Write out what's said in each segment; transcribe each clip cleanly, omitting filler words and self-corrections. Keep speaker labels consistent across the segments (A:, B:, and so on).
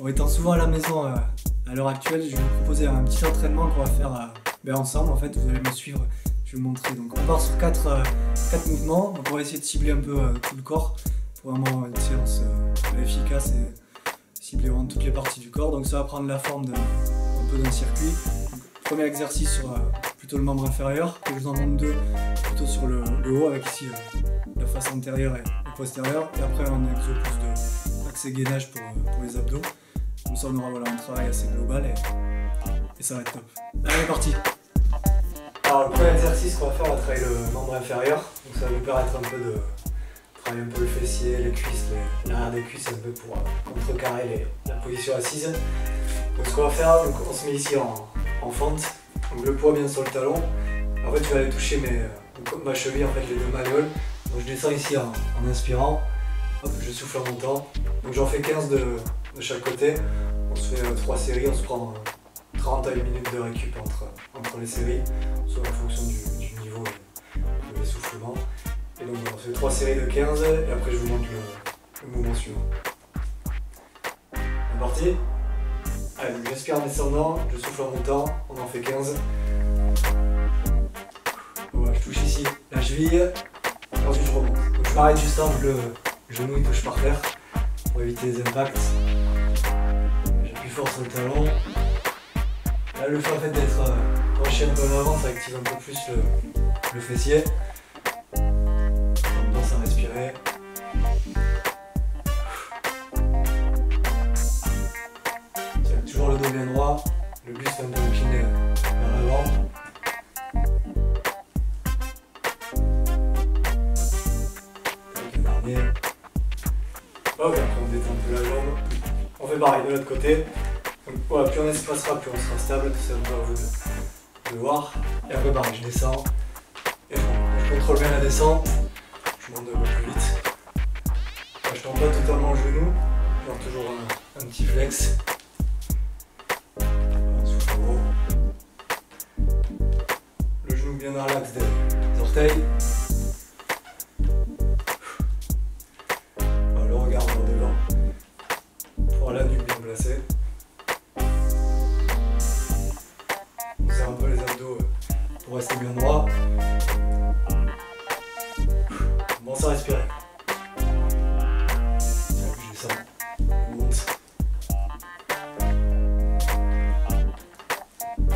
A: En étant souvent à la maison à l'heure actuelle, je vais vous proposer un petit entraînement qu'on va faire ensemble. En fait, vous allez me suivre, je vais vous montrer. Donc, on part sur 4 mouvements. Donc, on va essayer de cibler un peu tout le corps pour vraiment une séance efficace et cibler vraiment toutes les parties du corps. Donc, ça va prendre la forme un peu d'un circuit. Donc, premier exercice sur plutôt le membre inférieur. Je vous en montre 2 plutôt sur le haut avec ici la face antérieure et postérieure. Et après, un exo plus d'axe et gainage pour les abdos. Comme ça, on aura un travail assez global et ça va être top. Allez, parti. Alors, le premier exercice qu'on va faire, on va travailler le membre inférieur. Donc, ça va nous permettre un peu de travailler un peu le fessier, les cuisses, l'arrière des cuisses, un peu pour contrecarrer la position assise. Donc, ce qu'on va faire, donc, on se met ici en fente. Donc, le poids bien sur le talon. En fait, je vais aller toucher ma cheville, en fait, les 2 malléoles. Donc, je descends ici en inspirant. Hop, je souffle en montant. Donc, j'en fais 15 de chaque côté. On se fait 3 séries, on se prend 30 à 1 minute de récup entre les séries, soit en fonction du niveau de l'essoufflement. Et donc on fait 3 séries de 15 et après je vous montre le mouvement suivant. C'est parti. Allez, donc j'inspire en descendant, je souffle en montant, on en fait 15. Voilà, je touche ici la cheville, et ensuite je remonte. Donc je m'arrête juste avant que le genou il touche par terre pour éviter les impacts. J'appuie fort sur le talon. Là, le fait en fait d'être penché un peu en avant, ça active un peu plus le fessier. On pense à respirer. Tiens, toujours le dos bien droit, le buste un peu incliné vers l'avant. Le dernier. Ok, après on détend un peu la jambe. On fait pareil de l'autre côté. Donc, voilà, plus on espacera, plus on sera stable, c'est un peu à vous de voir. Et après pareil, je descends et je contrôle bien la descente, je monte un peu plus vite. Là, je ne tends pas totalement le genou, je garde toujours un petit flex. Souffle gros. Le genou bien dans l'axe des orteils. Voilà, le regard vers devant pour la nuque bien placée. Un peu les abdos pour rester bien droit. Bon, ça respirer. Je descends, je monte.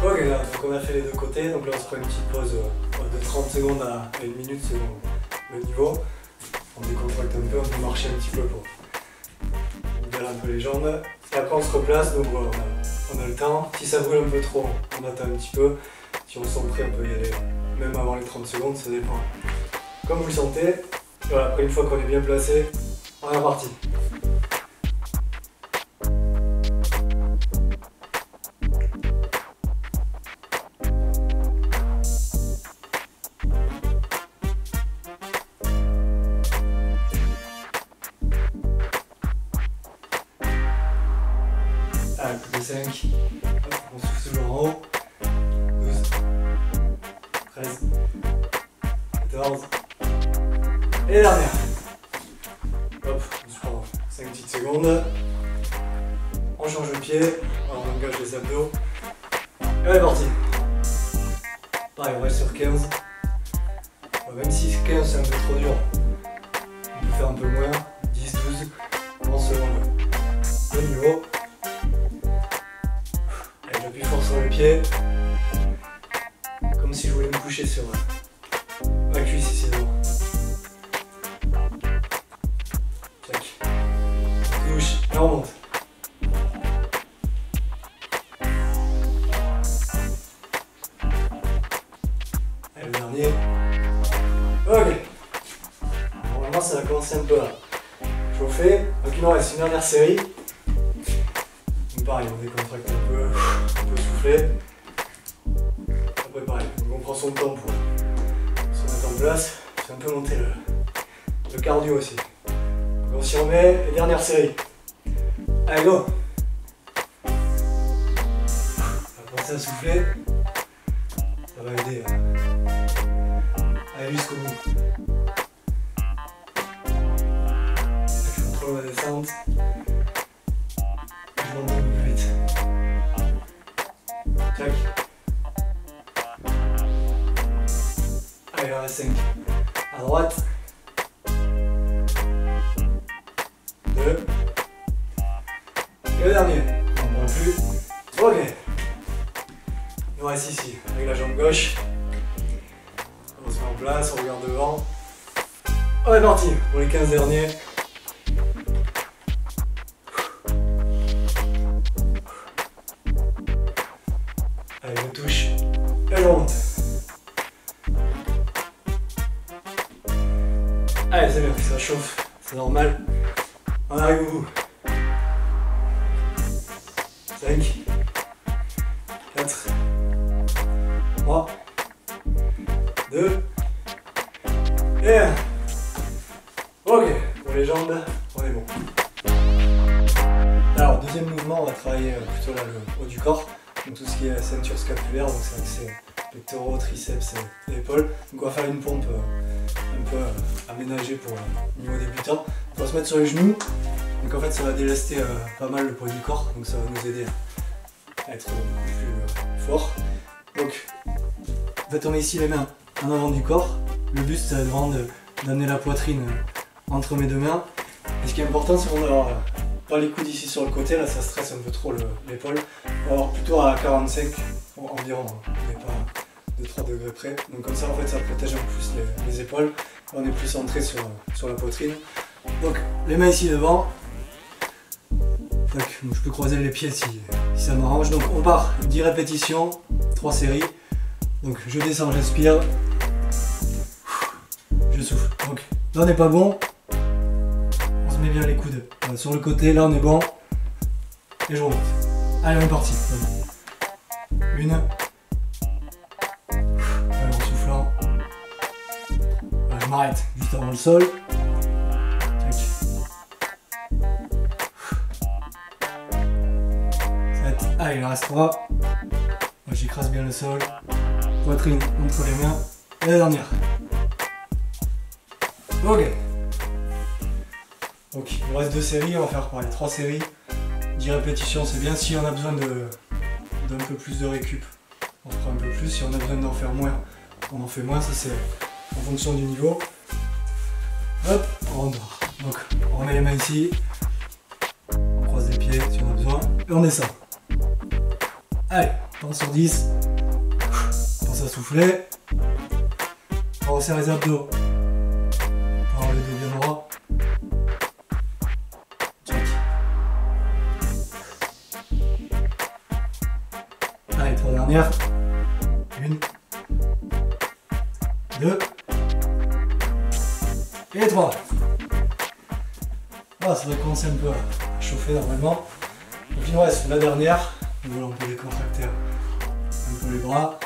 A: Ok, là, donc on a fait les 2 côtés. Donc là, on se prend une petite pause de 30 secondes à 1 minute selon le niveau. On décontracte un peu, on peut marcher un petit peu pour libérer un peu les jambes. Et après, on se replace. Donc voilà, on a le temps. Si ça brûle un peu trop, on attend un petit peu. Si on se sent prêt, on peut y aller même avant les 30 secondes, ça dépend. Comme vous le sentez. Et voilà, après une fois qu'on est bien placé, on est reparti. Allez, coup de 5. Hop, on souffle toujours en haut. 12, 13, 14, et la dernière. Hop, on se prend 5 petites secondes. On change le pied, on engage les abdos. Et on est parti. Pareil, on reste sur 15. Même si 15 c'est un peu trop dur, on peut faire un peu moins, 10, 12, en selon le niveau. Allez, j'appuie fort sur le pied. Comme si je voulais me coucher sur ma cuisse ici devant. Tac. Touche et on remonte. Et le dernier. Ok. Normalement ça va commencer un peu à chauffer. Donc il nous reste une dernière série. Donc pareil, on décontracte un peu, on peut souffler. Après pareil, donc on prend son temps pour se mettre en place. C'est un peu monter le cardio aussi. Donc on s'y remet, et dernière série. Allez go. On va commencer à souffler. Ça va aider à aller jusqu'au bout. Je contrôle ma descente. Je 5. À droite. 2. Et le dernier. On ne prend plus. Ok. On reste ici, avec la jambe gauche. On se met en place, on regarde devant. On est parti pour les 15 derniers. Allez, je touche et je remonte. Allez, c'est bien, ça chauffe, c'est normal. On arrive au bout. 5, 4, 3, 2 et 1. Ok, pour les jambes, on est bon. Alors, deuxième mouvement, on va travailler plutôt là, le haut du corps. Donc tout ce qui est ceinture scapulaire, donc c'est axé pectoraux, triceps et épaules. Donc on va faire une pompe un peu aménagée pour le niveau débutant. On va se mettre sur les genoux. Donc en fait ça va délester pas mal le poids du corps, donc ça va nous aider à être beaucoup plus fort. Donc en fait on met ici les mains en avant du corps. Le but c'est vraiment d'amener la poitrine entre mes deux mains. Et ce qui est important c'est qu'on va pas les coudes ici sur le côté, là ça stresse un peu trop l'épaule. On va avoir plutôt à 45 environ, on n'est pas de 3 degrés près. Donc comme ça en fait ça protège un peu plus les épaules. On est plus centré sur la poitrine. Donc les mains ici devant. Donc, je peux croiser les pieds si ça m'arrange. Donc on part 10 répétitions, 3 séries. Donc je descends, j'inspire. Je souffle. Donc là on n'est pas bon. On se met bien les coudes sur le côté, là on est bon. Et je remonte. Allez on est parti. 1. Allez en soufflant. Voilà, je m'arrête juste avant le sol. Allez, il en reste 3. J'écrase bien le sol. Poitrine entre les mains. Et la dernière. Ok. Donc il nous reste 2 séries, on va faire pareil, 3 séries. 10 répétitions, c'est bien. Si on a besoin d'un peu plus de récup, on fera un peu plus. Si on a besoin d'en faire moins, on en fait moins. Ça c'est en fonction du niveau. Hop, on dort. Donc on remet les mains ici. On croise les pieds si on a besoin. Et on descend. Allez, pense sur 10. Pense à souffler. On resserre les abdos. On va avoir le dos bien droit. Check. Allez, 3 dernières. 1, 2 et 3. Voilà, ça va commencer un peu à chauffer normalement. Donc il nous reste la dernière. Voilà, on peut décontracter un peu les bras.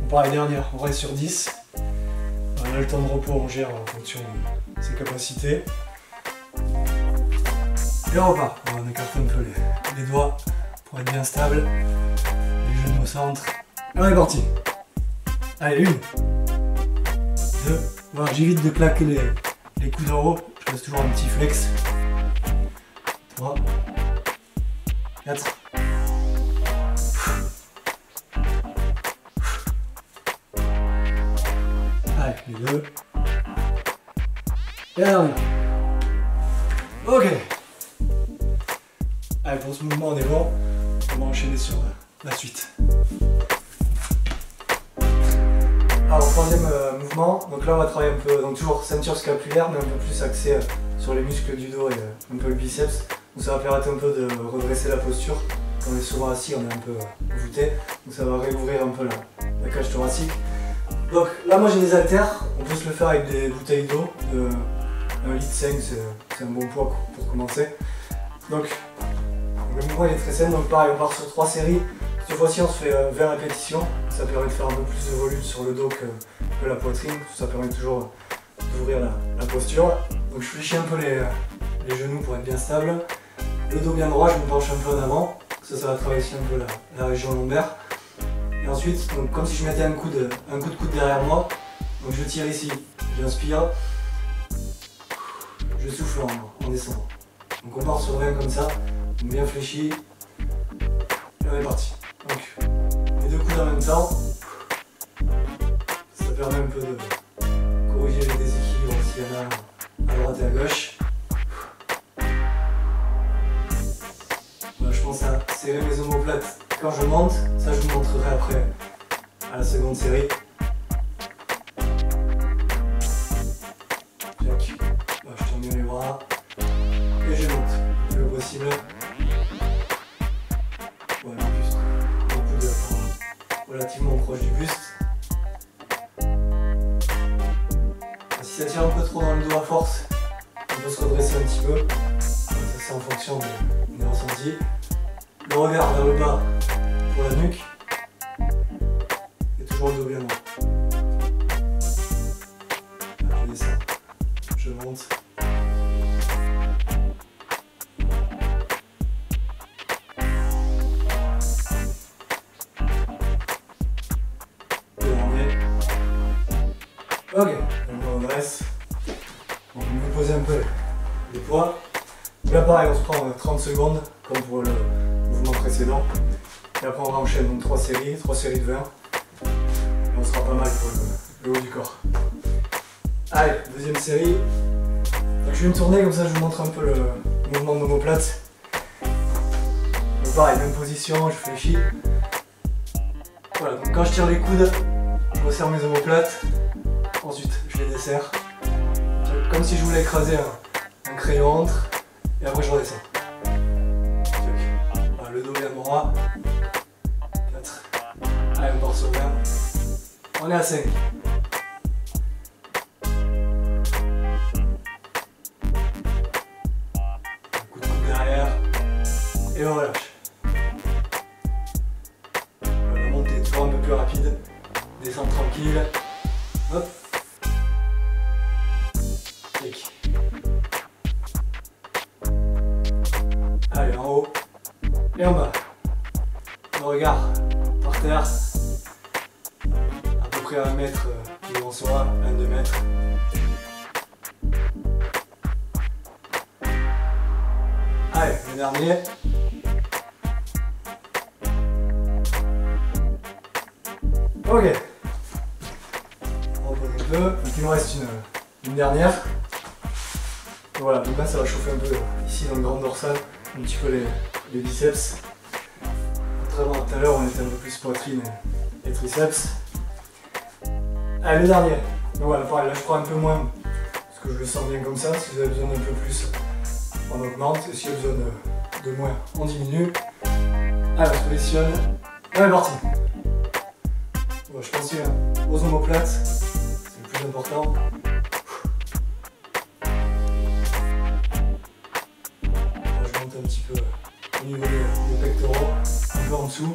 A: On part les dernières, on reste sur 10. On a le temps de repos, on gère en fonction de ses capacités. Et on repart. On écarte un peu les doigts pour être bien stable. Les genoux au centre. Et on est parti. Allez, 1, 2. Voilà, j'évite de claquer les coudes en haut. Je laisse toujours un petit flex. 3, 4. Allez, les 2. Et la dernière. Ok. Allez, pour ce mouvement, on est bon. On va enchaîner sur la suite. Alors, troisième mouvement. Donc là, on va travailler un peu, donc toujours ceinture scapulaire, mais un peu plus axé sur les muscles du dos et un peu le biceps. Donc ça va permettre un peu de redresser la posture. Quand on est souvent assis, on est un peu voûté. Donc ça va réouvrir un peu la cage thoracique. Donc là, moi j'ai des haltères. On peut se le faire avec des bouteilles d'eau. 1,5 litre, c'est un bon poids pour commencer. Donc le mouvement il est très simple. Donc pareil, on part sur 3 séries. Cette fois-ci, on se fait 20 répétitions. Ça permet de faire un peu plus de volume sur le dos que la poitrine. Ça permet toujours d'ouvrir la posture. Donc je fléchis un peu les genoux pour être bien stable. Le dos bien droit, je me penche un peu en avant. Ça va travailler aussi un peu la région lombaire. Et ensuite, donc, comme si je mettais un coup de coude derrière moi. Donc je tire ici, j'inspire. Je souffle en descendant. Donc on part sur 20 comme ça. Donc bien fléchi. Et on est parti. Donc les 2 coudes en même temps. Ça permet un peu s'il y en a à droite et à gauche. Voilà, je pense à serrer mes omoplates quand je monte. Ça, je vous montrerai après à la seconde série. Je tire bien les bras et je monte le plus possible. Voilà, le buste. Un peu de relativement proche du buste. Si ça tire un peu trop dans le dos à force, on peut se redresser un petit peu. Ça c'est en fonction des ressentis. Le regard vers le bas pour la nuque. Et toujours le dos bien droit. Je descends. Je monte. Ok, donc on redresse. On va poser un peu les poids. Là pareil, on se prend 30 secondes comme pour le mouvement précédent. Et après on enchaîne donc 3 séries de 20. Et on sera pas mal pour le haut du corps. Allez, deuxième série. Donc je vais me tourner comme ça je vous montre un peu le mouvement de l'omoplate. Donc pareil, même position, je fléchis. Voilà, donc quand je tire les coudes, je resserre mes omoplates. Ensuite, je les desserre. Comme si je voulais écraser un crayon entre. Et après, je redescends. Voilà, le dos bien droit. 4. Allez, on part sur 20. On est à 5. Un coup de coude derrière. Et on relâche. La montée est toujours un peu plus rapide. Descendre tranquille. Hop. Allez, en haut et en bas. Le regard par terre, à peu près à 1 mètre devant soi, 1-2 mètres. Allez, le dernier. Ok. On repose un peu. Donc il me reste une dernière. Voilà, donc là ça va chauffer un peu ici dans le grand dorsal, un petit peu les biceps. Contrairement à tout à l'heure, on était un peu plus poitrine et triceps. Allez, le dernier. Donc voilà, pareil, là je prends un peu moins parce que je le sens bien comme ça. Si vous avez besoin d'un peu plus, on augmente. Et si vous avez besoin de moins, on diminue. Allez, on se positionne. Et on est parti. Bon, je pense aux omoplates, c'est le plus important. Un petit peu au niveau des pectoraux, un peu en dessous.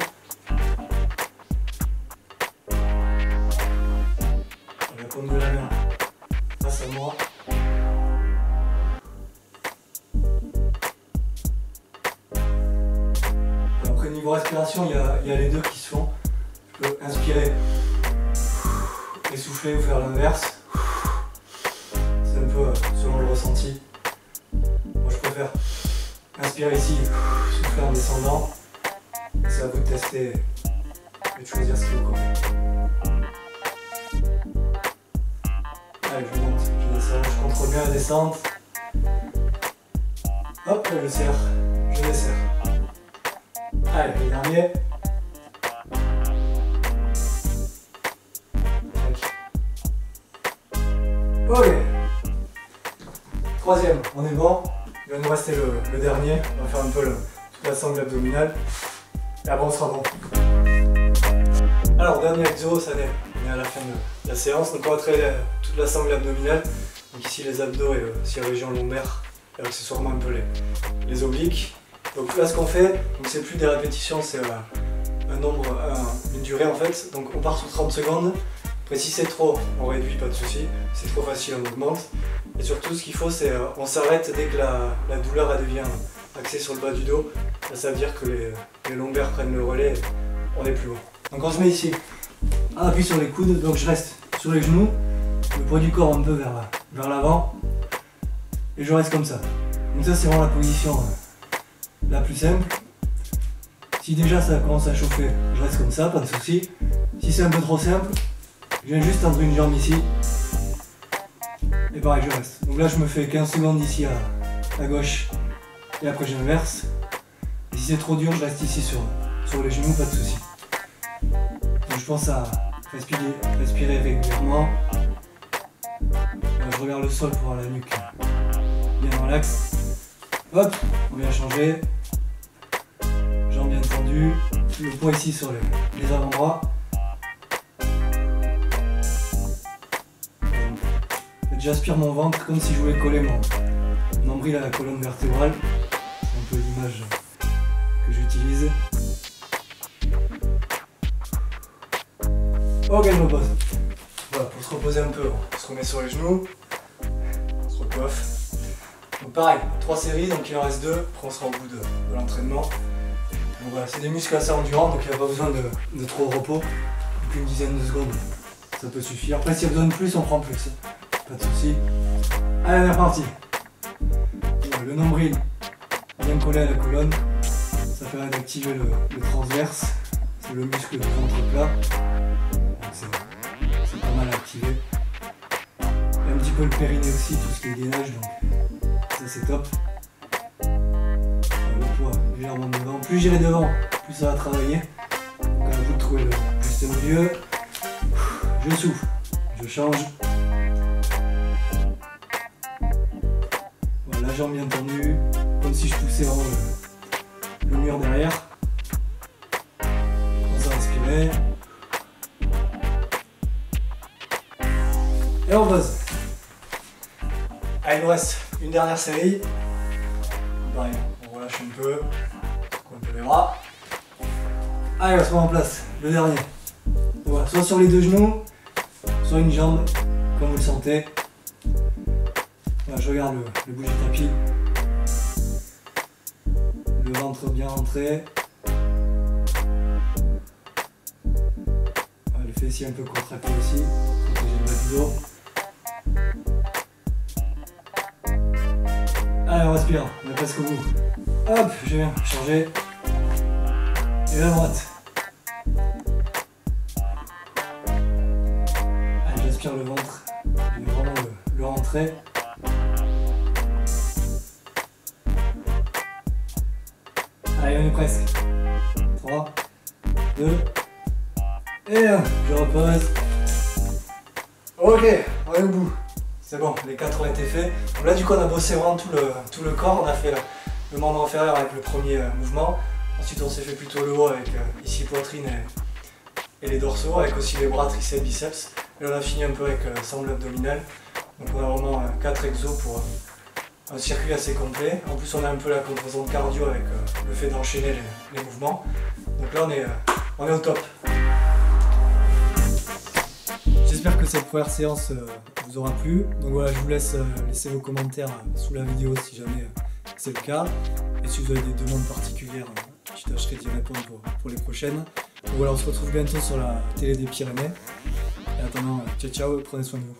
A: La paume de la main face à moi. Après niveau respiration, il y a les deux qui se font. Je peux inspirer, essouffler ou faire l'inverse. C'est un peu selon le ressenti. Moi je préfère inspire ici, souffler en descendant. C'est à vous de tester et de choisir ce qui vous convient. Allez, je monte, je descends, je contrôle bien la descente. Hop, je serre, je desserre. Allez, le dernier. Ok. Troisième, on est bon. Il va nous rester le dernier. On va faire un peu toute la sangle abdominale. Et après on sera bon. Alors, dernier exo, ça y est, on est à la fin de la séance. Donc on va travailler toute la sangle abdominale. Donc ici les abdos et aussi la région lombaire. Et accessoirement un peu les obliques. Donc là ce qu'on fait, c'est plus des répétitions, c'est une durée en fait. Donc on part sur 30 secondes. Après si c'est trop, on réduit, pas de souci. C'est trop facile, on augmente. Et surtout ce qu'il faut c'est on s'arrête dès que la douleur elle devient axée sur le bas du dos. Là, ça veut dire que les lombaires prennent le relais et on est plus haut. Donc on se met ici, on appuie sur les coudes, donc je reste sur les genoux, le poids du corps un peu vers l'avant. Et je reste comme ça. Donc ça c'est vraiment la position la plus simple. Si déjà ça commence à chauffer, je reste comme ça, pas de souci. Si c'est un peu trop simple, je viens juste tendre une jambe ici. Et pareil, je reste. Donc là, je me fais 15 secondes ici à gauche et après j'inverse. Et si c'est trop dur, je reste ici sur les genoux, pas de souci. Donc je pense à respirer régulièrement. Je regarde le sol pour avoir la nuque bien dans l'axe. Hop, on vient changer. Jambes bien tendues. Le poids ici sur les avant-bras. J'aspire mon ventre comme si je voulais coller mon nombril à la colonne vertébrale. C'est un peu l'image que j'utilise. Ok, je me repose. Voilà, pour se reposer un peu, on se remet sur les genoux. On se recoiffe. Donc pareil, 3 séries, donc il en reste 2. Après on sera au bout de l'entraînement. Donc voilà, c'est des muscles assez endurants, donc il n'y a pas besoin de trop de repos. Donc une dizaine de secondes, ça peut suffire. Après s'il y a besoin de plus, on prend plus. Pas de soucis. Allez, on est reparti. Le nombril bien collé à la colonne, ça permet d'activer le transverse, c'est le muscle du ventre plat. C'est pas mal activé. Et un petit peu le périnée aussi, tout ce qui est gainage, donc ça c'est top. Le poids légèrement devant. Plus j'irai devant, plus ça va travailler. Donc à vous de trouver le juste milieu. Je souffle, je change. La jambe bien tendue, comme si je poussais vraiment le mur derrière. On va respirer. Et on pose. Allez, il nous reste une dernière série. Pareil, on relâche un peu les bras. Allez, on se met en place, le dernier. Voilà, soit sur les 2 genoux, soit une jambe, comme vous le sentez. Je regarde le bout du tapis, le ventre bien rentré, les fessiers un peu contractés aussi, protéger le bas du dos. Allez, on respire, on est presque au bout. Hop, je viens changer. Et la droite. Allez, j'aspire le ventre, je vais vraiment le rentrer. Allez, on est presque. 3, 2, et 1. Je repose. Ok, on est au bout. C'est bon, les 4 ont été faits. Donc là, du coup, on a bossé vraiment tout le corps. On a fait le membre inférieur avec le premier mouvement. Ensuite, on s'est fait plutôt le haut avec ici poitrine et les dorsaux, avec aussi les bras, triceps, biceps. Et on a fini un peu avec sangle abdominal. Donc on a vraiment 4 exos pour un circuit assez complet. En plus on a un peu la composante cardio avec le fait d'enchaîner les mouvements. Donc là on est au top. J'espère que cette première séance vous aura plu. Donc voilà, je vous laisse laisser vos commentaires sous la vidéo si jamais c'est le cas. Et si vous avez des demandes particulières, je tâcherai d'y répondre pour les prochaines. Donc voilà, on se retrouve bientôt sur la télé des Pyrénées. Et en attendant, ciao ciao, prenez soin de vous.